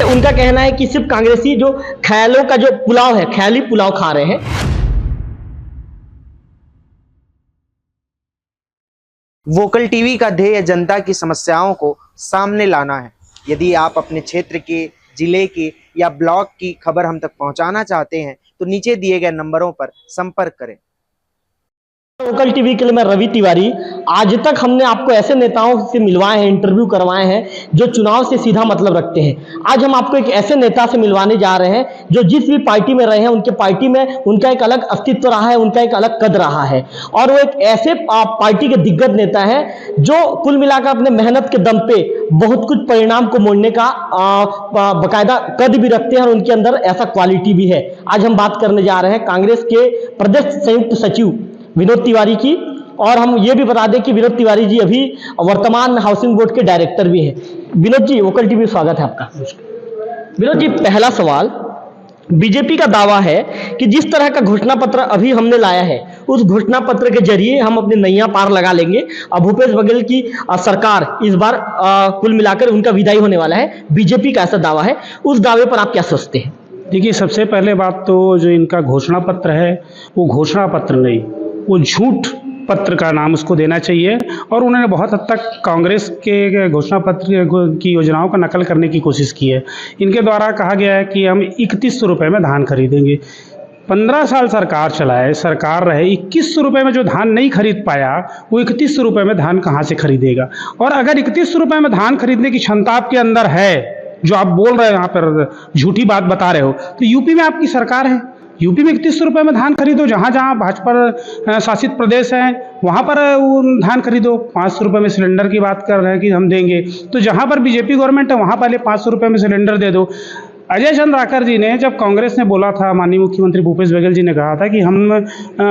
उनका कहना है कि सिर्फ कांग्रेसी जो ख्यालों का जो पुलाव है, ख्याली पुलाव खा रहे हैं। वोकल टीवी का ध्येय जनता की समस्याओं को सामने लाना है। यदि आप अपने क्षेत्र के, जिले के या ब्लॉक की खबर हम तक पहुंचाना चाहते हैं तो नीचे दिए गए नंबरों पर संपर्क करें। वोकल टीवी के लिए मैं रवि तिवारी। आज तक हमने आपको ऐसे नेताओं से मिलवाए हैं, इंटरव्यू करवाए हैं जो चुनाव से सीधा मतलब रखते हैं। आज हम आपको एक ऐसे नेता से मिलवाने जा रहे हैं जो जिस भी पार्टी में रहे हैं, उनके पार्टी में उनका एक अलग अस्तित्व रहा है, उनका एक अलग कद रहा है। और वो एक ऐसे पार्टी के दिग्गज नेता है जो कुल मिलाकर अपने मेहनत के दम पे बहुत कुछ परिणाम को मोड़ने का बाकायदा कद भी रखते हैं और उनके अंदर ऐसा क्वालिटी भी है। आज हम बात करने जा रहे हैं कांग्रेस के प्रदेश संयुक्त सचिव विनोद तिवारी की। और हम ये भी बता दें कि विनोद तिवारी जी अभी वर्तमान हाउसिंग बोर्ड के डायरेक्टर भी हैं। विनोद जी, वोकल टीवी स्वागत है आपका। विनोद जी, पहला सवाल, बीजेपी का दावा है कि जिस तरह का घोषणा पत्र अभी हमने लाया है, उस घोषणा पत्र के जरिए हम अपनी नैया पार लगा लेंगे। भूपेश बघेल की सरकार इस बार कुल मिलाकर उनका विदाई होने वाला है, बीजेपी का ऐसा दावा है। उस दावे पर आप क्या सोचते हैं? देखिए सबसे पहले बात तो जो इनका घोषणा पत्र है वो घोषणा पत्र नहीं, वो झूठ पत्र का नाम उसको देना चाहिए। और उन्होंने बहुत हद तक कांग्रेस के घोषणा पत्र की योजनाओं का नकल करने की कोशिश की है। इनके द्वारा कहा गया है कि हम 3100 रुपये में धान खरीदेंगे। 15 साल सरकार चलाए, सरकार रहे, 2100 रुपये में जो धान नहीं खरीद पाया वो 3100 रुपये में धान कहाँ से खरीदेगा? और अगर 3100 रुपये में धान खरीदने की क्षमता आपके अंदर है, जो आप बोल रहे हो यहाँ पर झूठी बात बता रहे हो, तो यूपी में आपकी सरकार है, यूपी में 3100 रुपये में धान खरीदो। जहाँ जहाँ भाजपा शासित प्रदेश हैं वहाँ पर धान खरीदो। 500 रुपये में सिलेंडर की बात कर रहे हैं कि हम देंगे, तो जहाँ पर बीजेपी गवर्नमेंट है वहाँ पहले 500 रुपये में सिलेंडर दे दो। अजय चंद्राकर जी ने, जब कांग्रेस ने बोला था, माननीय मुख्यमंत्री भूपेश बघेल जी ने कहा था कि हम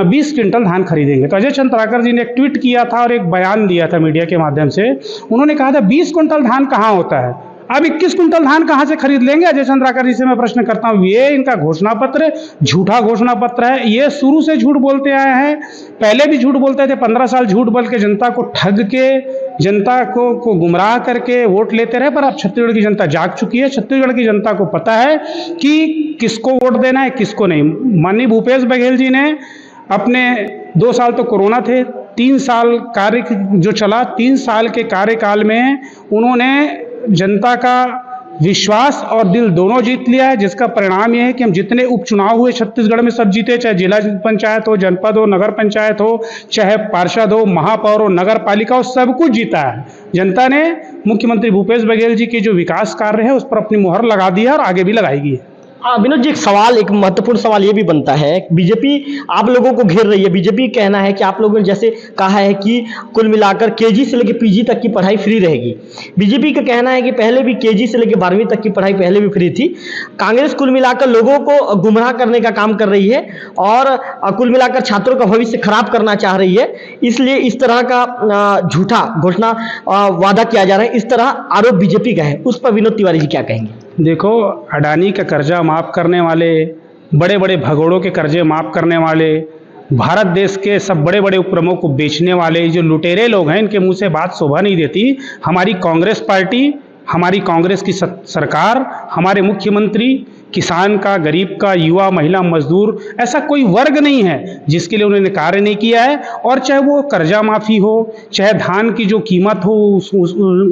20 क्विंटल धान खरीदेंगे, तो अजय चंद्राकर जी ने एक ट्वीट किया था और एक बयान दिया था मीडिया के माध्यम से। उन्होंने कहा था 20 क्विंटल धान कहाँ होता है, अब 21 क्विंटल धान कहाँ से खरीद लेंगे? अजय चंद्राकर जी से मैं प्रश्न करता हूँ। ये इनका घोषणा पत्र झूठा घोषणा पत्र है। ये शुरू से झूठ बोलते आए हैं, पहले भी झूठ बोलते थे। 15 साल झूठ बोल के जनता को ठग के, जनता को गुमराह करके वोट लेते रहे। पर अब छत्तीसगढ़ की जनता जाग चुकी है। छत्तीसगढ़ की जनता को पता है कि किसको वोट देना है, किसको नहीं। माननीय भूपेश बघेल जी ने अपने 2 साल तो कोरोना थे, 3 साल कार्य जो चला, 3 साल के कार्यकाल में उन्होंने जनता का विश्वास और दिल दोनों जीत लिया है, जिसका परिणाम यह है कि हम जितने उपचुनाव हुए छत्तीसगढ़ में सब जीते, चाहे जिला पंचायत हो, जनपद हो, नगर पंचायत हो, चाहे पार्षद हो, महापौर हो, नगर पालिका हो, सब कुछ जीता है। जनता ने मुख्यमंत्री भूपेश बघेल जी के जो विकास कार्य है उस पर अपनी मुहर लगा दी है और आगे भी लगाएगी। विनोद जी, एक सवाल, एक महत्वपूर्ण सवाल ये भी बनता है, बीजेपी आप लोगों को घेर रही है। बीजेपी कहना है कि आप लोगों ने जैसे कहा है कि कुल मिलाकर केजी से लेकर पीजी तक की पढ़ाई फ्री रहेगी। बीजेपी का कहना है कि पहले भी केजी से लेकर 12वीं तक की पढ़ाई पहले भी फ्री थी। कांग्रेस कुल मिलाकर लोगों को गुमराह करने का काम कर रही है और कुल मिलाकर छात्रों का भविष्य खराब करना चाह रही है। इसलिए इस तरह का झूठा घोषणा वादा किया जा रहा है, इस तरह आरोप बीजेपी का है। उस पर विनोद तिवारी जी क्या कहेंगे? देखो, अडानी का कर्जा माफ़ करने वाले, बड़े बड़े भगोड़ों के कर्जे माफ़ करने वाले, भारत देश के सब बड़े बड़े उपक्रमों को बेचने वाले जो लुटेरे लोग हैं, इनके मुंह से बात शोभा नहीं देती। हमारी कांग्रेस पार्टी, हमारी कांग्रेस की सरकार, हमारे मुख्यमंत्री किसान का, गरीब का, युवा, महिला, मजदूर, ऐसा कोई वर्ग नहीं है जिसके लिए उन्होंने कार्य नहीं किया है। और चाहे वो कर्जा माफ़ी हो, चाहे धान की जो कीमत हो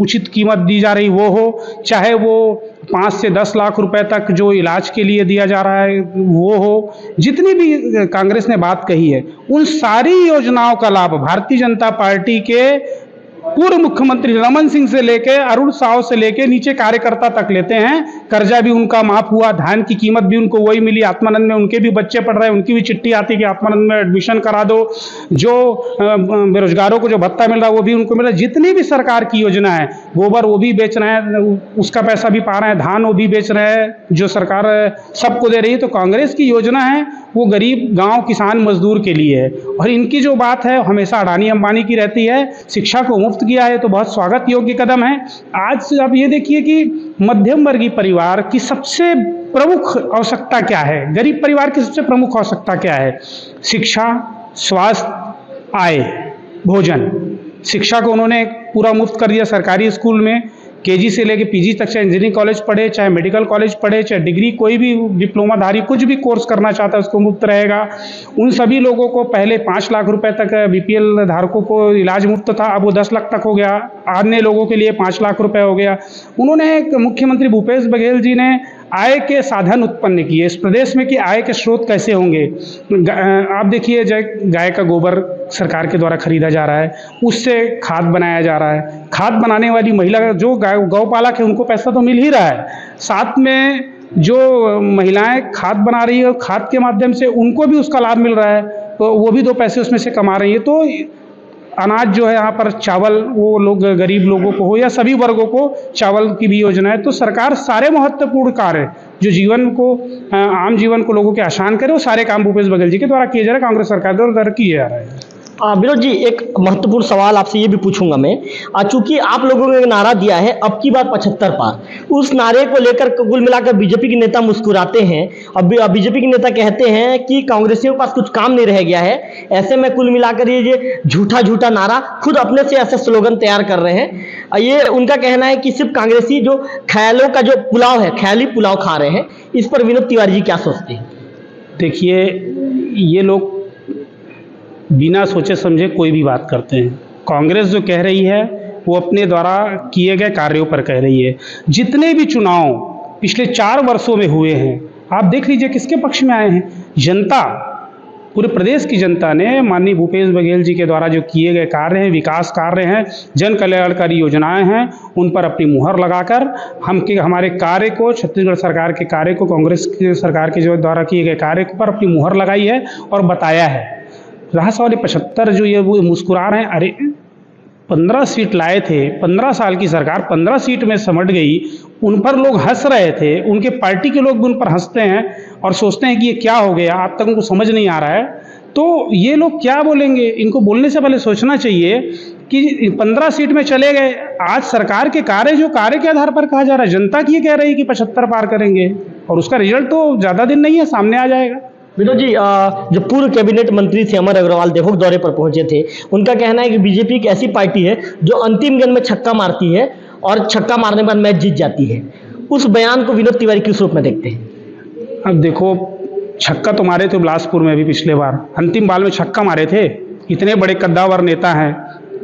उचित कीमत दी जा रही वो हो, चाहे वो 5 से 10 लाख रुपए तक जो इलाज के लिए दिया जा रहा है वो हो, जितनी भी कांग्रेस ने बात कही है, उन सारी योजनाओं का लाभ भारतीय जनता पार्टी के पूर्व मुख्यमंत्री रमन सिंह से लेके, अरुण साव से लेके नीचे कार्यकर्ता तक लेते हैं। कर्जा भी उनका माफ हुआ, धान की कीमत भी उनको वही मिली, आत्मानंद में उनके भी बच्चे पढ़ रहे हैं, उनकी भी चिट्ठी आती है कि आत्मानंद में एडमिशन करा दो। जो बेरोजगारों को जो भत्ता मिल रहा है वो भी उनको मिल रहा है। जितनी भी सरकार की योजना है, गोबर वो भी बेच रहे हैं, उसका पैसा भी पा रहे हैं, धान वो भी बेच रहे हैं, जो सरकार सबको दे रही है। तो कांग्रेस की योजना है वो गरीब, गाँव, किसान, मजदूर के लिए है। और इनकी जो बात है हमेशा अडानी अंबानी की रहती है। शिक्षा को मुफ्त मुफ्त किया है तो बहुत स्वागत योग्य कदम है। आज आप ये देखिए कि मध्यम वर्गीय परिवार की सबसे प्रमुख आवश्यकता क्या है, गरीब परिवार की सबसे प्रमुख आवश्यकता क्या है? शिक्षा, स्वास्थ्य, आय, भोजन। शिक्षा को उन्होंने पूरा मुफ्त कर दिया सरकारी स्कूल में, केजी से लेके पीजी तक, चाहे इंजीनियरिंग कॉलेज पढ़े, चाहे मेडिकल कॉलेज पढ़े, चाहे डिग्री कोई भी डिप्लोमाधारी कुछ भी कोर्स करना चाहता है उसको मुफ्त रहेगा। उन सभी लोगों को पहले 5 लाख रुपए तक बीपीएल धारकों को इलाज मुफ्त था, अब वो 10 लाख तक हो गया। अन्य लोगों के लिए 5 लाख रुपए हो गया। उन्होंने मुख्यमंत्री भूपेश बघेल जी ने आय के साधन उत्पन्न किए इस प्रदेश में कि आय के स्रोत कैसे होंगे। आप देखिए गाय का गोबर सरकार के द्वारा खरीदा जा रहा है, उससे खाद बनाया जा रहा है। खाद बनाने वाली महिला जो गौपालक है उनको पैसा तो मिल ही रहा है, साथ में जो महिलाएं खाद बना रही है खाद के माध्यम से उनको भी उसका लाभ मिल रहा है, तो वो भी 2 पैसे उसमें से कमा रही है। तो अनाज जो है यहाँ पर चावल, वो लोग गरीब लोगों को हो या सभी वर्गों को चावल की भी योजना है। तो सरकार सारे महत्वपूर्ण कार्य जो जीवन को आम जीवन को लोगों के आसान करे वो सारे काम भूपेश बघेल जी के द्वारा किए जा रहे हैं, कांग्रेस सरकार द्वारा किए जा रहे हैं। विनोद जी, एक महत्वपूर्ण सवाल आपसे ये भी पूछूंगा मैं। चूंकि आप लोगों ने एक नारा दिया है अब की बार 75 पार, उस नारे को लेकर कुल मिलाकर बीजेपी के नेता मुस्कुराते हैं। अब बीजेपी के नेता कहते हैं कि कांग्रेसियों के पास कुछ काम नहीं रह गया है। ऐसे में कुल मिलाकर ये झूठा नारा खुद अपने से ऐसे स्लोगन तैयार कर रहे हैं। ये उनका कहना है कि सिर्फ कांग्रेसी जो ख्यालों का जो पुलाव है, ख्याली पुलाव खा रहे हैं। इस पर विनोद तिवारी जी क्या सोचते हैं? देखिए, ये लोग बिना सोचे समझे कोई भी बात करते हैं। कांग्रेस जो कह रही है वो अपने द्वारा किए गए कार्यों पर कह रही है। जितने भी चुनाव पिछले 4 वर्षों में हुए हैं आप देख लीजिए किसके पक्ष में आए हैं। जनता, पूरे प्रदेश की जनता ने माननीय भूपेश बघेल जी के द्वारा जो किए गए कार्य हैं, विकास कार्य हैं, जन कल्याणकारी योजनाएं हैं, उन पर अपनी मुहर लगाकर हमारे कार्य को, छत्तीसगढ़ सरकार के कार्य को, कांग्रेस की सरकार के जो द्वारा किए गए कार्य पर अपनी मुहर लगाई है और बताया है। रहा सवाल 75 जो ये वो मुस्कुरा रहे हैं, अरे 15 सीट लाए थे, 15 साल की सरकार 15 सीट में सिमट गई, उन पर लोग हंस रहे थे, उनके पार्टी के लोग भी उन पर हंसते हैं और सोचते हैं कि ये क्या हो गया, आप तक उनको समझ नहीं आ रहा है। तो ये लोग क्या बोलेंगे, इनको बोलने से पहले सोचना चाहिए कि 15 सीट में चले गए। आज सरकार के कार्य जो कार्य के आधार पर कहा जा रहा है, जनता की ये कह रही है कि 75 पार करेंगे और उसका रिजल्ट तो ज़्यादा दिन नहीं है, सामने आ जाएगा। विनोद जी, जो पूर्व कैबिनेट मंत्री थे अमर अग्रवाल देवभोग दौरे पर पहुंचे थे, उनका कहना है कि बीजेपी एक ऐसी पार्टी है जो अंतिम गेंद में छक्का मारती है और छक्का मारने के बाद मैच जीत जाती है। उस बयान को विनोद तिवारी किस रूप में देखते हैं? अब देखो, छक्का तो मारे थे बिलासपुर में भी पिछले बार, अंतिम बाल में छक्का मारे थे। इतने बड़े कद्दावर नेता हैं,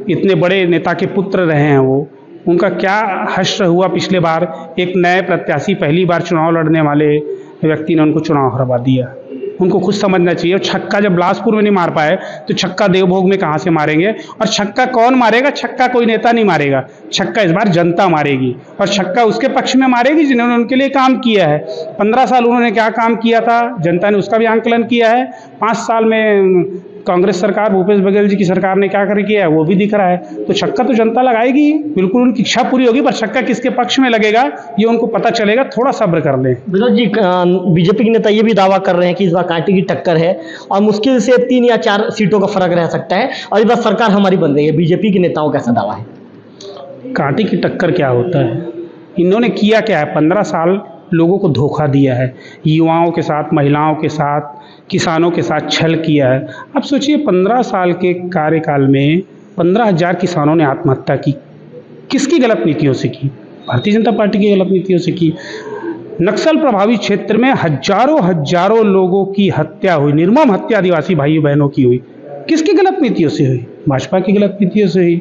इतने बड़े नेता के पुत्र रहे हैं वो, उनका क्या हश्र हुआ पिछले बार। एक नए प्रत्याशी, पहली बार चुनाव लड़ने वाले व्यक्ति ने उनको चुनाव हरवा दिया। उनको खुद समझना चाहिए। और छक्का जब बिलासपुर में नहीं मार पाए तो छक्का देवभोग में कहाँ से मारेंगे? और छक्का कौन मारेगा? छक्का कोई नेता नहीं मारेगा, छक्का इस बार जनता मारेगी और छक्का उसके पक्ष में मारेगी जिन्होंने उनके लिए काम किया है। 15 साल उन्होंने क्या काम किया था, जनता ने उसका भी आंकलन किया है। 5 साल में कांग्रेस सरकार, भूपेश बघेल जी की सरकार ने क्या कर किया है वो भी दिख रहा है। तो छक्का तो जनता लगाएगी, बिल्कुल उनकी इच्छा पूरी होगी, पर छक्का किसके पक्ष में लगेगा ये उनको पता चलेगा। थोड़ा सब्र कर लें। विनोद जी, बीजेपी के नेता ये भी दावा कर रहे हैं कि इस बार कांटे की टक्कर है और मुश्किल से 3 या 4 सीटों का फर्क रह सकता है और इस बार सरकार हमारी बन रही है। बीजेपी के नेताओं का ऐसा दावा है। कांटे की टक्कर क्या होता है? इन्होंने किया क्या है? 15 साल लोगों को धोखा दिया है, युवाओं के साथ, महिलाओं के साथ, किसानों के साथ छल किया है। अब सोचिए 15 साल के कार्यकाल में 15,000 किसानों ने आत्महत्या की। किसकी गलत नीतियों से की? भारतीय जनता पार्टी की गलत नीतियों से की। नक्सल प्रभावित क्षेत्र में हजारों लोगों की हत्या हुई, निर्मम हत्या आदिवासी भाई बहनों की हुई। किसकी गलत नीतियों से हुई? भाजपा की गलत नीतियों से हुई।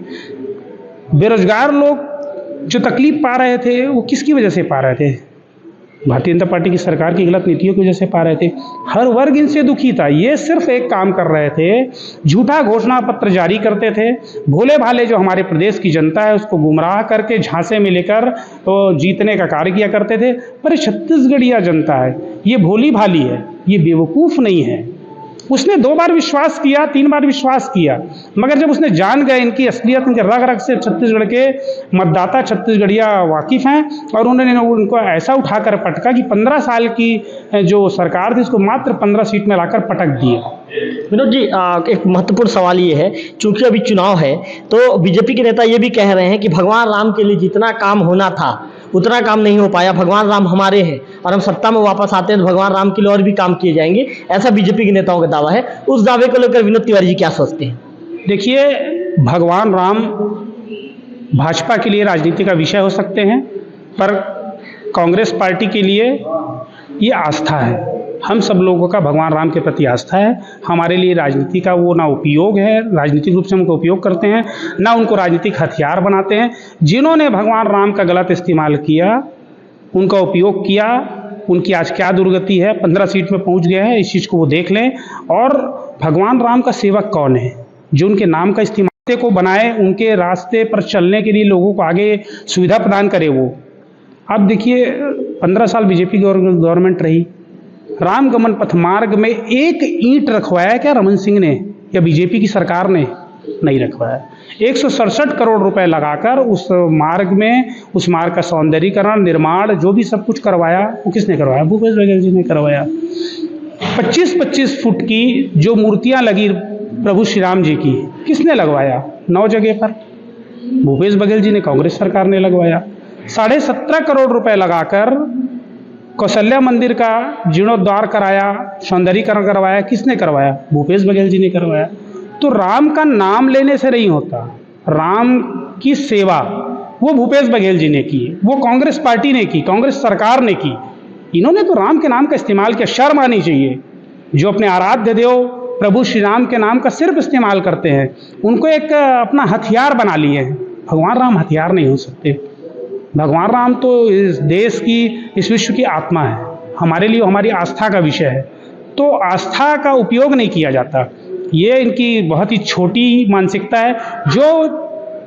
बेरोजगार लोग जो तकलीफ पा रहे थे वो किसकी वजह से पा रहे थे? भारतीय जनता पार्टी की सरकार की गलत नीतियों की वजह से पा रहे थे। हर वर्ग इनसे दुखी था। ये सिर्फ एक काम कर रहे थे, झूठा घोषणा पत्र जारी करते थे। भोले भाले जो हमारे प्रदेश की जनता है उसको गुमराह करके झांसे में लेकर तो जीतने का कार्य किया करते थे। पर छत्तीसगढ़िया जनता है, ये भोली भाली है, ये बेवकूफ़ नहीं है। उसने 2 बार विश्वास किया, 3 बार विश्वास किया, मगर जब उसने जान गए इनकी असलियत, इनके रग रग से छत्तीसगढ़ के मतदाता छत्तीसगढ़िया वाकिफ़ हैं, और उन्होंने उनको ऐसा उठाकर पटका कि 15 साल की जो सरकार थी उसको मात्र 15 सीट में लाकर पटक दिया। विनोद जी, एक महत्वपूर्ण सवाल ये है, चूंकि अभी चुनाव है तो बीजेपी के नेता ये भी कह रहे हैं कि भगवान राम के लिए जितना काम होना था उतना काम नहीं हो पाया, भगवान राम हमारे हैं और हम सत्ता में वापस आते हैं तो भगवान राम के लिए और भी काम किए जाएंगे, ऐसा बीजेपी के नेताओं का दावा है। उस दावे को लेकर विनोद तिवारी जी क्या सोचते हैं? देखिए, भगवान राम भाजपा के लिए राजनीति का विषय हो सकते हैं, पर कांग्रेस पार्टी के लिए ये आस्था है। हम सब लोगों का भगवान राम के प्रति आस्था है। हमारे लिए राजनीति का वो ना उपयोग है, राजनीतिक रूप से उनको उपयोग करते हैं, ना उनको राजनीतिक हथियार बनाते हैं। जिन्होंने भगवान राम का गलत इस्तेमाल किया, उनका उपयोग किया, उनकी आज क्या दुर्गति है, 15 सीट में पहुंच गया है, इस चीज़ को वो देख लें। और भगवान राम का सेवक कौन है जो उनके नाम का इस्तेमाल को बनाए, उनके रास्ते पर चलने के लिए लोगों को आगे सुविधा प्रदान करे वो। अब देखिए, 15 साल बीजेपी गवर्नमेंट रही, रामगमन पथ मार्ग में एक ईंट रखवाया क्या रमन सिंह ने या बीजेपी की सरकार ने? नहीं रखवाया। 167 करोड़ रुपए लगाकर उस मार्ग का सौंदर्यीकरण, निर्माण, जो भी सब कुछ करवाया, वो किसने करवाया? भूपेश बघेल जी ने करवाया। 25-25 फुट की जो मूर्तियां लगी प्रभु श्री राम जी की, किसने लगवाया? 9 जगह पर भूपेश बघेल जी ने, कांग्रेस सरकार ने लगवाया। 17.5 करोड़ रुपए लगाकर कौशल्या मंदिर का जीर्णोद्धार कराया, सौंदर्यीकरण करवाया, किसने करवाया? भूपेश बघेल जी ने करवाया। तो राम का नाम लेने से नहीं होता, राम की सेवा वो भूपेश बघेल जी ने की, वो कांग्रेस पार्टी ने की, कांग्रेस सरकार ने की। इन्होंने तो राम के नाम का इस्तेमाल किया। शर्म आनी चाहिए जो अपने आराध्य देव प्रभु श्री राम के नाम का सिर्फ इस्तेमाल करते हैं, उनको एक अपना हथियार बना लिए हैं। भगवान राम हथियार नहीं हो सकते। भगवान राम तो इस देश की, इस विश्व की आत्मा है, हमारे लिए हमारी आस्था का विषय है। तो आस्था का उपयोग नहीं किया जाता। ये इनकी बहुत ही छोटी मानसिकता है। जो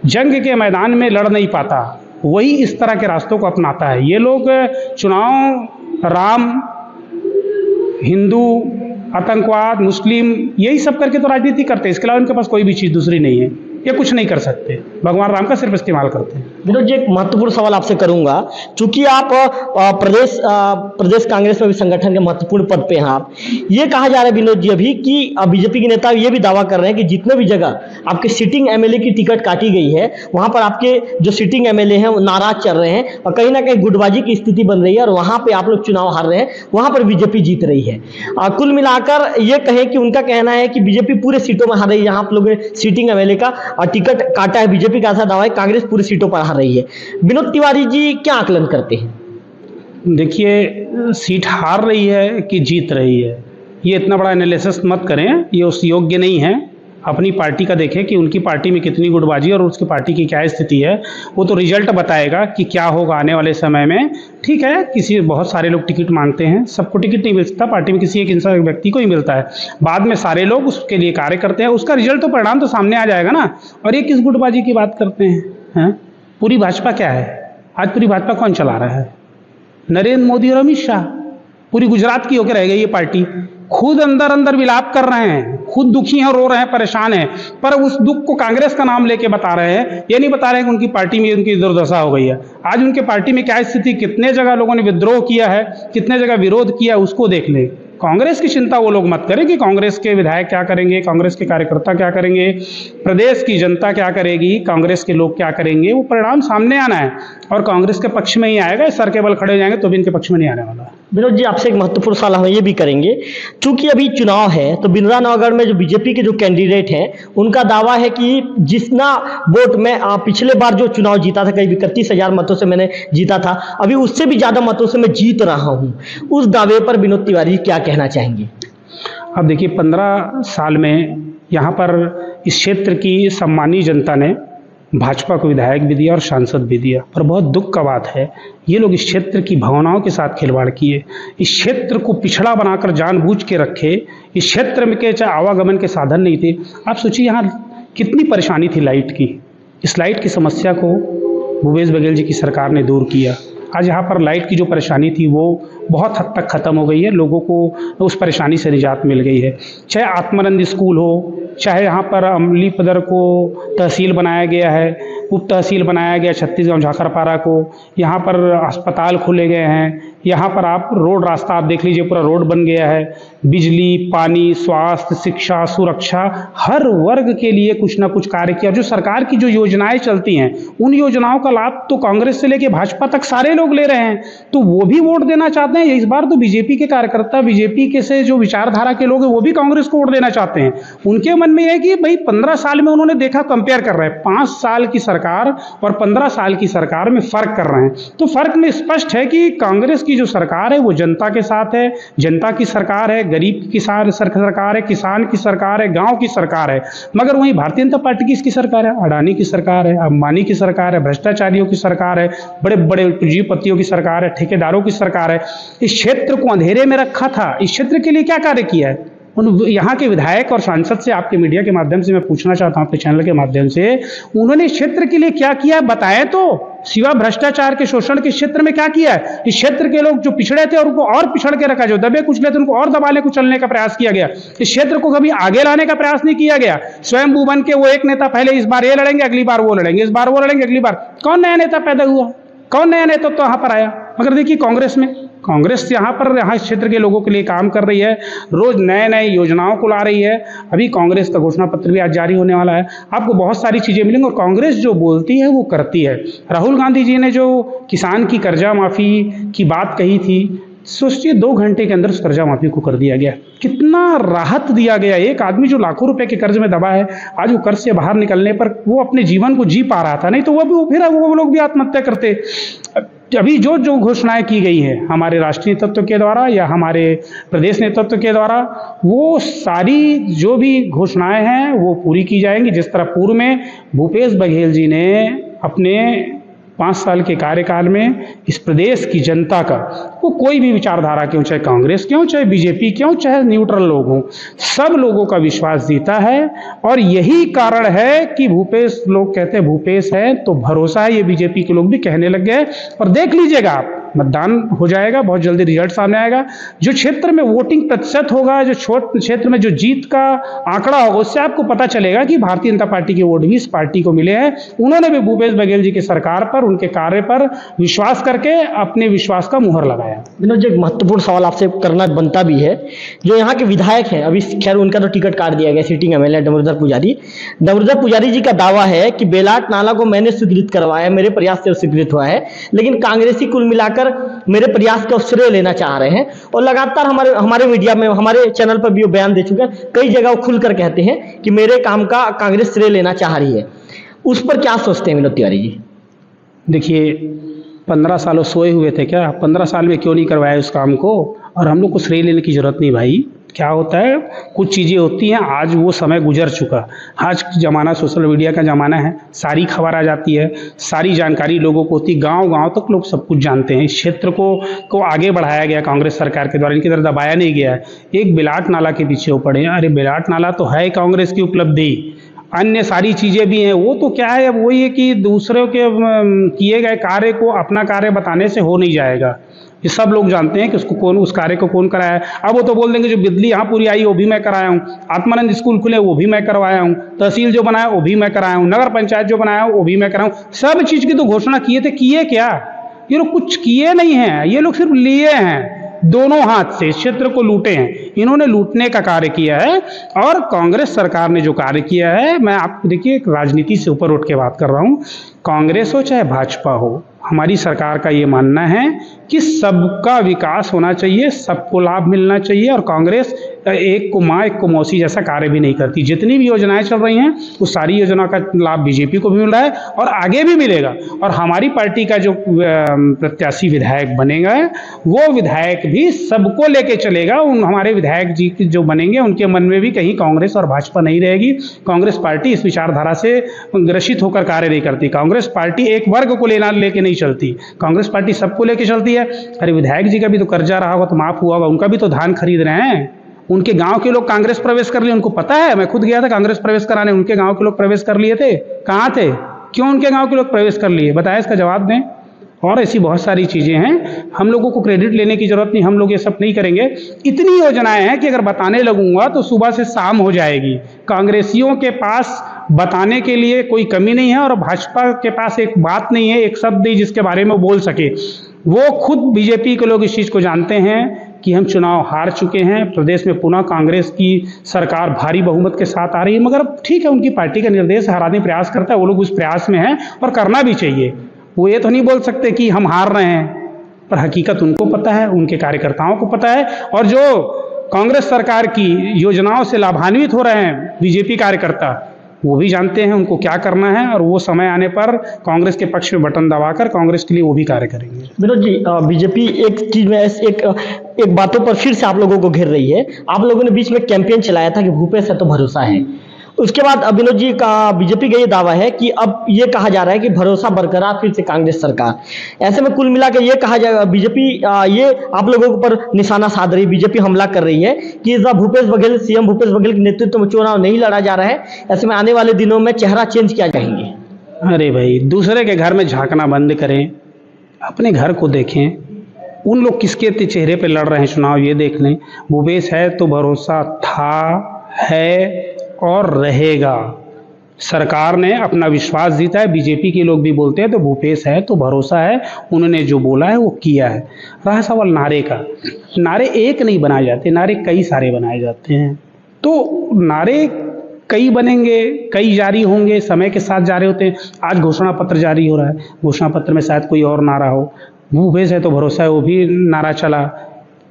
जंग के मैदान में लड़ नहीं पाता वही इस तरह के रास्तों को अपनाता है। ये लोग चुनाव, राम, हिंदू, आतंकवाद, मुस्लिम, यही सब करके तो राजनीति करते हैं। इसके अलावा इनके पास कोई भी चीज़ दूसरी नहीं है। ये कुछ नहीं कर सकते, भगवान राम का सिर्फ इस्तेमाल करते हैं। विनोद जी, एक महत्वपूर्ण सवाल आपसे करूंगा, चूंकि आप प्रदेश कांग्रेस में भी संगठन के महत्वपूर्ण पद पे हैं आप। ये कहा जा रहा है विनोद जी अभी कि बीजेपी के नेता ये भी दावा कर रहे हैं कि जितने भी जगह आपके सिटिंग एमएलए की टिकट काटी गई है, वहां पर आपके जो सिटिंग एमएलए हैं वो नाराज चल रहे हैं और कहीं ना कहीं गुटबाजी की स्थिति बन रही है और वहां पे आप लोग चुनाव हार रहे हैं, वहां पर बीजेपी जीत रही है। कुल मिलाकर ये कहें कि उनका कहना है कि बीजेपी पूरे सीटों में हार रही है। जहां आप लोगों ने सिटिंग एमएलए का टिकट काटा है, बीजेपी का ऐसा दावा है, कांग्रेस पूरी सीटों पर हार रही है। विनोद तिवारी जी क्या आकलन करते हैं? देखिए, सीट हार रही है कि जीत रही है, ये इतना बड़ा एनालिसिस मत करें, ये उस योग्य नहीं है। अपनी पार्टी का देखें कि उनकी पार्टी में कितनी गुटबाजी और उसकी पार्टी की क्या स्थिति है। वो तो रिजल्ट बताएगा कि क्या होगा आने वाले समय में। ठीक है, बहुत सारे लोग टिकट मांगते हैं, सबको टिकट नहीं मिलता, पार्टी में किसी एक इंसान व्यक्ति को ही मिलता है। बाद में सारे लोग उसके लिए कार्य करते हैं, उसका रिजल्ट तो, परिणाम तो सामने आ जाएगा ना। और ये किस गुटबाजी की बात करते हैं? पूरी भाजपा क्या है आज? पूरी भाजपा कौन चला रहा है? नरेंद्र मोदी और अमित शाह। पूरी गुजरात की होकर रह गई ये पार्टी। खुद अंदर अंदर विलाप कर रहे हैं, खुद दुखी हैं, रो रहे हैं, परेशान हैं, पर उस दुख को कांग्रेस का नाम लेके बता रहे हैं। ये नहीं बता रहे हैं कि उनकी पार्टी में उनकी दुर्दशा हो गई है। आज उनके पार्टी में क्या स्थिति, कितने जगह लोगों ने विद्रोह किया है, कितने जगह विरोध किया, उसको देख लें। कांग्रेस की चिंता वो लोग मत करें कि कांग्रेस के विधायक क्या करेंगे, कांग्रेस के कार्यकर्ता क्या करेंगे, प्रदेश की जनता क्या करेगी, कांग्रेस के लोग क्या करेंगे। वो परिणाम सामने आना है और कांग्रेस के पक्ष में ही आएगा। सर के बल खड़े हो जाएंगे तो भी इनके पक्ष में नहीं आने वाला। विनोद जी, आपसे एक महत्वपूर्ण सवाल हम ये भी करेंगे, चूंकि अभी चुनाव है तो बिंद्रानगर में जो बीजेपी के जो कैंडिडेट हैं उनका दावा है कि जितना वोट मैं पिछले बार जो चुनाव जीता था, करीब 31,000 मतों से मैंने जीता था, अभी उससे भी ज्यादा मतों से मैं जीत रहा हूं। उस दावे पर विनोद तिवारी क्या कहना चाहेंगे? अब देखिए, 15 साल में यहाँ पर इस क्षेत्र की सम्मानीय जनता ने भाजपा को विधायक भी दिया और सांसद भी दिया, पर बहुत दुख का बात है ये लोग इस क्षेत्र की भावनाओं के साथ खिलवाड़ किए, इस क्षेत्र को पिछड़ा बनाकर जानबूझ के रखे। इस क्षेत्र में के चाहे आवागमन के साधन नहीं थे। आप सोचिए यहाँ कितनी परेशानी थी लाइट की। इस लाइट की समस्या को भूपेश बघेल जी की सरकार ने दूर किया। आज यहाँ पर लाइट की जो परेशानी थी वो बहुत हद तक ख़त्म हो गई है, लोगों को उस परेशानी से निजात मिल गई है। चाहे आत्मानंद स्कूल हो, चाहे यहाँ पर अमलीपदर को तहसील बनाया गया है, उप तहसील बनाया गया छत्तीसगढ़ झाखरपारा को, यहाँ पर अस्पताल खोले गए हैं, यहाँ पर आप रोड रास्ता आप देख लीजिए पूरा रोड बन गया है, बिजली, पानी, स्वास्थ्य, शिक्षा, सुरक्षा, हर वर्ग के लिए कुछ ना कुछ कार्य किया। जो सरकार की जो योजनाएं चलती हैं उन योजनाओं का लाभ तो कांग्रेस से लेके भाजपा तक सारे लोग ले रहे हैं, तो वो भी वोट देना चाहते हैं। इस बार तो बीजेपी के कार्यकर्ता, बीजेपी के से जो विचारधारा के लोग हैं वो भी कांग्रेस को वोट देना चाहते हैं। उनके मन में है कि भाई 15 साल में उन्होंने देखा, कंपेयर कर रहे हैं 5 साल की सरकार और 15 साल की सरकार में फर्क कर रहे हैं, तो फर्क में स्पष्ट है कि कांग्रेस की जो सरकार है वो जनता के साथ है, जनता की सरकार है, गरीब की सरकार है, किसान की सरकार है, गांव की सरकार है। मगर वहीं भारतीय जनता पार्टी की इसकी सरकार है, अडानी की सरकार है, अंबानी की सरकार है, भ्रष्टाचारियों की सरकार है, बड़े बड़े पूंजीपतियों की सरकार है, ठेकेदारों की सरकार है। इस क्षेत्र को अंधेरे में रखा था, इस क्षेत्र के लिए क्या कार्य किया है? उन यहाँ के विधायक और सांसद से आपके मीडिया के माध्यम से मैं पूछना चाहता हूँ, अपने चैनल के माध्यम से, उन्होंने इस क्षेत्र के लिए क्या किया बताएं तो। सिवा भ्रष्टाचार के, शोषण के क्षेत्र में क्या किया है? इस क्षेत्र के लोग जो पिछड़े थे और उनको और पिछड़ के रखा, जो दबे कुचले थे उनको और दबाने कुचलने का प्रयास किया गया। इस क्षेत्र को कभी आगे लाने का प्रयास नहीं किया गया। स्वयं बन के वो एक नेता, पहले इस बार ये लड़ेंगे, अगली बार वो लड़ेंगे, इस बार वो लड़ेंगे, अगली बार। कौन नया नेता पैदा हुआ? कौन नया नेता तो यहाँ पर आया? मगर देखिए कांग्रेस यहाँ इस क्षेत्र के लोगों के लिए काम कर रही है, रोज नए नए योजनाओं को ला रही है। अभी कांग्रेस का घोषणा पत्र भी आज जारी होने वाला है, आपको बहुत सारी चीजें मिलेंगी। और कांग्रेस जो बोलती है वो करती है। राहुल गांधी जी ने जो किसान की कर्जा माफी की बात कही थी, सोचिए 2 घंटे के अंदर उस कर्जा माफी को कर दिया गया। कितना राहत दिया गया। एक आदमी जो लाखों रुपए के कर्ज में दबा है, आज वो कर्ज से बाहर निकलने पर वो अपने जीवन को जी पा रहा था, नहीं तो वो लोग भी आत्महत्या करते। अभी जो घोषणाएं की गई हैं हमारे राष्ट्रीय नेतृत्व के द्वारा या हमारे प्रदेश नेतृत्व के द्वारा, वो सारी जो भी घोषणाएं हैं वो पूरी की जाएंगी। जिस तरह पूर्व में भूपेश बघेल जी ने अपने 5 साल के कार्यकाल में इस प्रदेश की जनता का, वो कोई भी विचारधारा क्यों, चाहे कांग्रेस क्यों, चाहे बीजेपी क्यों, चाहे न्यूट्रल लोग हों, सब लोगों का विश्वास जीता है। और यही कारण है कि भूपेश, लोग कहते हैं भूपेश है तो भरोसा है, ये बीजेपी के लोग भी कहने लग गए। और देख लीजिएगा आप, मतदान हो जाएगा, बहुत जल्दी रिजल्ट सामने आएगा। जो क्षेत्र में वोटिंग प्रतिशत होगा, जो क्षेत्र में जो जीत का आंकड़ा होगा, उससे आपको पता चलेगा कि भारतीय जनता पार्टी के वोट भी इस पार्टी को मिले हैं। उन्होंने भी भूपेश बघेल जी की सरकार पर, उनके कार्य पर विश्वास करके अपने विश्वास का मुहर लगाया। विनोद जी, एक महत्वपूर्ण सवाल आपसे करना बनता भी है। जो यहाँ के विधायक हैं, अभी खैर उनका तो टिकट काट दिया गया, सिटिंग एमएलए दामोदर पुजारी जी का दावा है कि बेलाट नाला को मैंने स्वीकृत करवाया, मेरे प्रयास से स्वीकृत हुआ है, लेकिन कांग्रेसी कुल मिलाकर मेरे प्रयास का श्रेय लेना चाह रहे हैं। और लगातार हमारे मीडिया में, हमारे चैनल पर भी वो बयान दे चुके हैं, कई जगह वो खुलकर कहते हैं कि मेरे काम का कांग्रेस श्रेय लेना चाह रही है। उस पर क्या सोचते हैं विनोद तिवारी जी? देखिए, 15 सालों सोए हुए थे क्या? 15 साल में क्यों नहीं करवाया उस काम को? और हम लोग को श्रेय लेने की जरूरत नहीं भाई। क्या होता है, कुछ चीज़ें होती हैं, आज वो समय गुजर चुका। आज ज़माना सोशल मीडिया का ज़माना है, सारी खबर आ जाती है, सारी जानकारी लोगों को होती, गांव तक लोग सब कुछ जानते हैं। इस क्षेत्र को आगे बढ़ाया गया कांग्रेस सरकार के द्वारा, इनकी तरफ दबाया नहीं गया है। एक बेलाट नाला के पीछे वो पड़े हैं। अरे बेलाट नाला तो है कांग्रेस की उपलब्धि, अन्य सारी चीज़ें भी हैं। वो तो क्या है, अब वही है कि दूसरों के किए गए कार्य को अपना कार्य बताने से हो नहीं जाएगा। ये सब लोग जानते हैं कि उस कार्य को कौन कराया है। अब वो तो बोल देंगे जो बिजली यहाँ पूरी आई वो भी मैं कराया हूँ, आत्मानंद स्कूल खुले वो भी मैं करवाया हूँ, तहसील जो बनाया वो भी मैं कराया हूँ, नगर पंचायत जो बनाया वो भी मैं कराया हूँ। सब चीज़ की तो घोषणा किए थे, किए क्या? ये लोग कुछ किए नहीं हैं, ये लोग सिर्फ लिए हैं, दोनों हाथ से क्षेत्र को लूटे हैं। इन्होंने लूटने का कार्य किया है। और कांग्रेस सरकार ने जो कार्य किया है, मैं आपको देखिए राजनीति से ऊपर उठ के बात कर रहा हूँ, कांग्रेस हो चाहे भाजपा हो, हमारी सरकार का ये मानना है कि सबका विकास होना चाहिए, सबको लाभ मिलना चाहिए। और कांग्रेस एक को माँ एक को मौसी जैसा कार्य भी नहीं करती। जितनी भी योजनाएं चल रही हैं उस सारी योजनाओं का लाभ बीजेपी को भी मिल रहा है और आगे भी मिलेगा। और हमारी पार्टी का जो प्रत्याशी विधायक बनेगा, वो विधायक भी सबको लेके चलेगा। हमारे विधायक जी जो बनेंगे उनके मन में भी कहीं कांग्रेस और भाजपा नहीं रहेगी। कांग्रेस पार्टी इस विचारधारा से ग्रसित होकर कार्य नहीं करती। कांग्रेस पार्टी एक वर्ग को लेके नहीं चलती, कांग्रेस पार्टी सबको लेके चलती है। अरे विधायक जी का भी तो कर्जा रहा होगा तो माफ हुआ होगा, उनका भी तो धान खरीद रहे हैं। उनके गांव के लोग कांग्रेस प्रवेश कर लिए, उनको पता है। मैं खुद गया था कांग्रेस प्रवेश कराने, उनके गांव के लोग प्रवेश कर लिए थे। कहाँ थे? क्यों उनके गांव के लोग प्रवेश कर लिए? बताएं, इसका जवाब दें। और ऐसी बहुत सारी चीज़ें हैं। हम लोगों को क्रेडिट लेने की ज़रूरत नहीं, हम लोग ये सब नहीं करेंगे। इतनी योजनाएं हैं कि अगर बताने लगूंगा तो सुबह से शाम हो जाएगी। कांग्रेसियों के पास बताने के लिए कोई कमी नहीं है और भाजपा के पास एक बात नहीं है, एक शब्द नहीं जिसके बारे में बोल सके। वो खुद बीजेपी के लोग इस चीज़ को जानते हैं कि हम चुनाव हार चुके हैं, प्रदेश में पुनः कांग्रेस की सरकार भारी बहुमत के साथ आ रही है। मगर ठीक है, उनकी पार्टी का निर्देश हराने प्रयास करता है, वो लोग उस प्रयास में हैं और करना भी चाहिए। वो ये तो नहीं बोल सकते कि हम हार रहे हैं, पर हकीकत उनको पता है, उनके कार्यकर्ताओं को पता है। और जो कांग्रेस सरकार की योजनाओं से लाभान्वित हो रहे हैं बीजेपी कार्यकर्ता, वो भी जानते हैं उनको क्या करना है और वो समय आने पर कांग्रेस के पक्ष में बटन दबाकर कांग्रेस के लिए वो भी कार्य करेंगे। विनोद जी, बीजेपी एक चीज में एक बातों पर फिर से आप लोगों को घेर रही है। आप लोगों ने बीच में कैंपेन चलाया था कि भूपेश है तो भरोसा है। उसके बाद विनोद जी का बीजेपी का ये दावा है कि अब ये कहा जा रहा है कि भरोसा बरकरार फिर से कांग्रेस सरकार। ऐसे में कुल मिला के ये कहा जाएगा बीजेपी ये आप लोगों के ऊपर निशाना साध रही, बीजेपी हमला कर रही है कि इस बार भूपेश बघेल, सीएम भूपेश बघेल के नेतृत्व में चुनाव नहीं लड़ा जा रहा है। ऐसे में आने वाले दिनों में चेहरा चेंज किया जाएंगे। अरे भाई, दूसरे के घर में झांकना बंद करें, अपने घर को देखें। उन लोग किसके चेहरे पे लड़ रहे हैं चुनाव ये देख लें। भूपेश है तो भरोसा था, है और रहेगा। सरकार ने अपना विश्वास जीता है। बीजेपी के लोग भी बोलते हैं तो भूपेश है तो भरोसा है, उन्होंने जो बोला है वो किया है। रहा सवाल नारे का, नारे एक नहीं बनाए जाते, नारे कई सारे बनाए जाते हैं। तो नारे कई बनेंगे, कई जारी होंगे, समय के साथ जारी होते हैं। आज घोषणा पत्र जारी हो रहा है, घोषणा पत्र में शायद कोई और नारा हो। भूपेश है तो भरोसा है, वो भी नारा चला।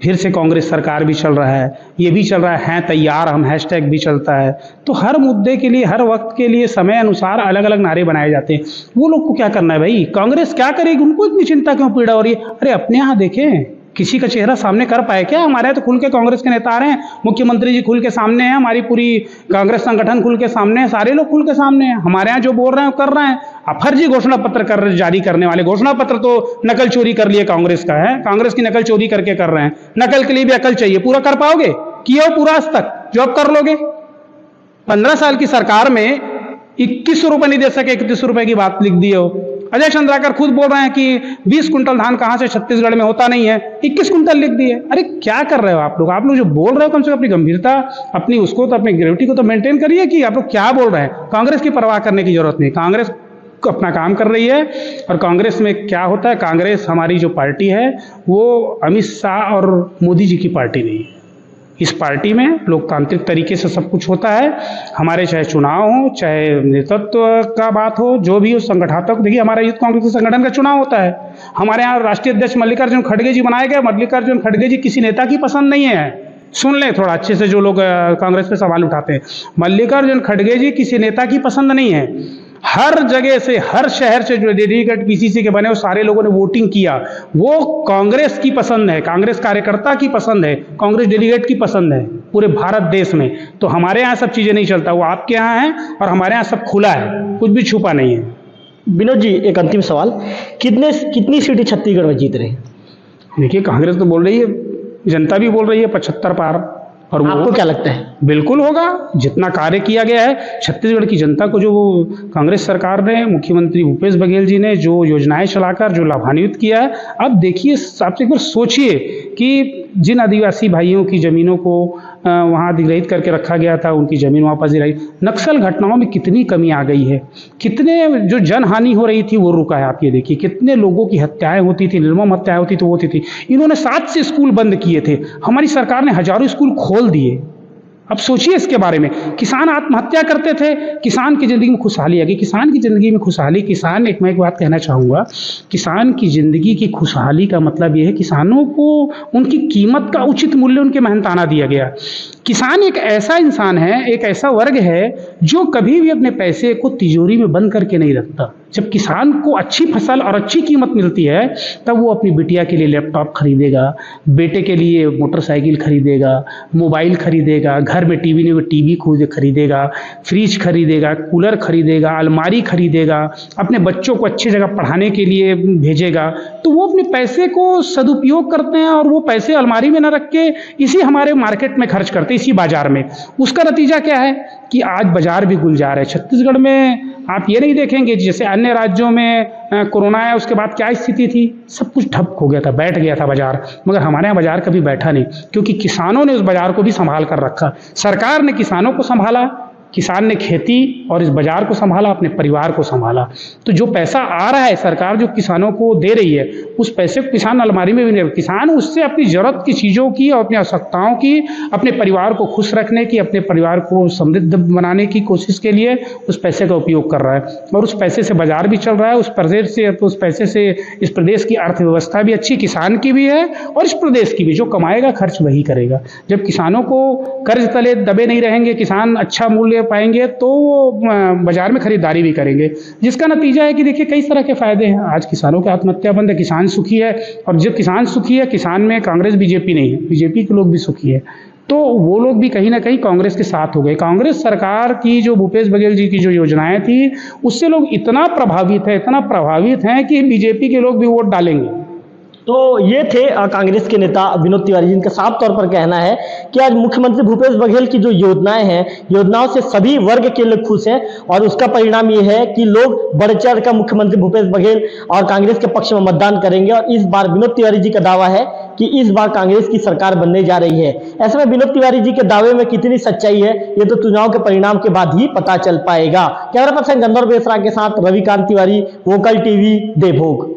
फिर से कांग्रेस सरकार भी चल रहा है, ये भी चल रहा है तैयार हम, हैशटैग भी चलता है। तो हर मुद्दे के लिए, हर वक्त के लिए समय अनुसार अलग अलग नारे बनाए जाते हैं। वो लोग को क्या करना है भाई? कांग्रेस क्या करेगी? उनको इतनी चिंता क्यों, पीड़ा हो रही है? अरे अपने यहाँ देखें, किसी का चेहरा सामने कर पाए क्या? हमारे यहाँ तो खुल के कांग्रेस के नेता आ रहे हैं, मुख्यमंत्री जी खुल के सामने हैं, हमारी पूरी कांग्रेस संगठन खुल के सामने है, सारे लोग खुल के सामने हैं। हमारे यहाँ जो बोल रहे हैं वो कर रहे हैं। अब फर्जी घोषणा पत्र जारी करने वाले, घोषणा पत्र तो नकल चोरी कर लिए कांग्रेस का है, कांग्रेस की नकल चोरी करके कर रहे हैं। नकल के लिए भी अकल चाहिए। पूरा कर पाओगे? किया हो पूरा आज तक? जो अब कर लोगे? 15 साल की सरकार में 2100 रुपए नहीं दे सके, 3100 रुपए की बात लिख दी हो। अजय चंद्राकर खुद बोल रहे हैं कि 20 कुंटल धान कहां से छत्तीसगढ़ में होता नहीं है, 21 कुंटल लिख दिए। अरे क्या कर रहे हो आप लोग? आप लोग जो बोल रहे हो कम से कम अपनी गंभीरता, अपनी उसको तो, अपनी ग्रेविटी को तो मेंटेन करिए कि आप लोग क्या बोल रहे हैं। कांग्रेस की परवाह करने की जरूरत नहीं, कांग्रेस अपना काम कर रही है। और कांग्रेस में क्या होता है, कांग्रेस हमारी जो पार्टी है वो अमित शाह और मोदी जी की पार्टी नहीं है। इस पार्टी में लोकतांत्रिक तरीके से सब कुछ होता है। हमारे चाहे चुनाव हो, चाहे नेतृत्व का बात हो, जो भी हो संगठनात्मक, देखिए हमारा यूथ कांग्रेस संगठन का चुनाव होता है। हमारे यहाँ राष्ट्रीय अध्यक्ष मल्लिकार्जुन खड़गे जी बनाए गए। मल्लिकार्जुन खड़गे जी किसी नेता की पसंद नहीं है। सुन लें थोड़ा अच्छे से, जो लोग कांग्रेस पे सवाल उठाते हैं। मल्लिकार्जुन खड़गे जी किसी नेता की पसंद नहीं है। हर जगह से, हर शहर से जो डेलीगेट पीसीसी के बने, वो सारे लोगों ने वोटिंग किया। वो कांग्रेस की पसंद है, कांग्रेस कार्यकर्ता की पसंद है, कांग्रेस डेलीगेट की पसंद है पूरे भारत देश में। तो हमारे यहाँ सब चीज़ें नहीं चलता, वो आपके यहाँ है और हमारे यहाँ सब खुला है, कुछ भी छुपा नहीं है। विनोद जी, एक अंतिम सवाल, कितनी सीटें छत्तीसगढ़ में जीत रहे हैं? देखिए कांग्रेस तो बोल रही है, जनता भी बोल रही है 75 पार। और आपको क्या लगता है? बिल्कुल होगा। जितना कार्य किया गया है छत्तीसगढ़ की जनता को, जो कांग्रेस सरकार ने, मुख्यमंत्री भूपेश बघेल जी ने जो योजनाएं चलाकर जो लाभान्वित किया है, अब देखिए आप एक बार सोचिए कि जिन आदिवासी भाइयों की ज़मीनों को वहाँ अधिग्रहित करके रखा गया था, उनकी ज़मीन वापस दिलाई। नक्सल घटनाओं में कितनी कमी आ गई है, कितने जो जनहानि हो रही थी वो रुका है। आप ये देखिए कितने लोगों की हत्याएं होती थी, निर्मम हत्याएं होती थी, वो होती थी। इन्होंने 7 से स्कूल बंद किए थे, हमारी सरकार ने हजारों स्कूल खोल दिए। अब सोचिए इसके बारे में। किसान आत्महत्या करते थे, किसान की ज़िंदगी में खुशहाली आ गई। किसान की ज़िंदगी में खुशहाली, किसान, मैं एक बात कहना चाहूँगा, किसान की ज़िंदगी की खुशहाली का मतलब ये है किसानों को उनकी कीमत का उचित मूल्य, उनके मेहनताना दिया गया। किसान एक ऐसा इंसान है, एक ऐसा वर्ग है जो कभी भी अपने पैसे को तिजोरी में बंद करके नहीं रखता। जब किसान को अच्छी फसल और अच्छी कीमत मिलती है तब वो अपनी बिटिया के लिए लैपटॉप खरीदेगा, बेटे के लिए मोटरसाइकिल खरीदेगा, मोबाइल खरीदेगा, घर में टीवी नहीं, टीवी खरीदेगा, फ्रिज खरीदेगा, कूलर खरीदेगा, अलमारी खरीदेगा, अपने बच्चों को अच्छी जगह पढ़ाने के लिए भेजेगा। तो वो अपने पैसे को सदुपयोग करते हैं और वो पैसे अलमारी में न रख के इसी हमारे मार्केट में खर्च करते हैं, इसी बाजार में। उसका नतीजा क्या है कि आज बाजार भी गुलजार है। छत्तीसगढ़ में आप ये नहीं देखेंगे जैसे अन्य राज्यों में कोरोना आया उसके बाद क्या स्थिति थी, सब कुछ ठप हो गया था, बैठ गया था बाजार, मगर हमारे यहाँ बाजार कभी बैठा नहीं, क्योंकि किसानों ने उस बाजार को भी संभाल कर रखा। सरकार ने किसानों को संभाला, किसान ने खेती और इस बाजार को संभाला, अपने परिवार को संभाला। तो जो पैसा आ रहा है सरकार जो किसानों को दे रही है, उस पैसे को किसान अलमारी में भी नहीं, किसान उससे अपनी ज़रूरत की चीज़ों की और अपनी आवश्यकताओं की, अपने परिवार को खुश रखने की, अपने परिवार को समृद्ध बनाने की कोशिश के लिए उस पैसे का उपयोग कर रहा है। और उस पैसे से बाजार भी चल रहा है, उस पैसे से इस प्रदेश की अर्थव्यवस्था भी अच्छी किसान की भी है और इस प्रदेश की भी। जो कमाएगा खर्च वही करेगा। जब किसानों को कर्ज तले दबे नहीं रहेंगे, किसान अच्छा मूल्य पाएंगे तो वो बाजार में खरीदारी भी करेंगे, जिसका नतीजा है कि देखिए कई तरह के फायदे हैं। आज किसानों की आत्महत्या बंद है, किसान सुखी है, और जब किसान सुखी है, किसान में कांग्रेस बीजेपी नहीं है, बीजेपी के लोग भी सुखी है, तो वो लोग भी कहीं ना कहीं कांग्रेस के साथ हो गए। कांग्रेस सरकार की जो भूपेश बघेल जी की जो योजनाएं थी उससे लोग इतना प्रभावित हैं कि बीजेपी के लोग भी वोट डालेंगे। तो ये थे कांग्रेस के नेता विनोद तिवारी, जिनका साफ तौर पर कहना है कि आज मुख्यमंत्री भूपेश बघेल की जो योजनाएं हैं, योजनाओं से सभी वर्ग के लोग खुश हैं, और उसका परिणाम ये है कि लोग बढ़ चढ़ कर मुख्यमंत्री भूपेश बघेल और कांग्रेस के पक्ष में मतदान करेंगे। और इस बार विनोद तिवारी जी का दावा है कि इस बार कांग्रेस की सरकार बनने जा रही है। ऐसे में विनोद तिवारी जी के दावे में कितनी सच्चाई है, ये तो चुनाव के परिणाम के बाद ही पता चल पाएगा। कैमरा पर्सन गंदौर बेसरा के साथ रविकांत तिवारी, वोकल टीवी, देवभोग।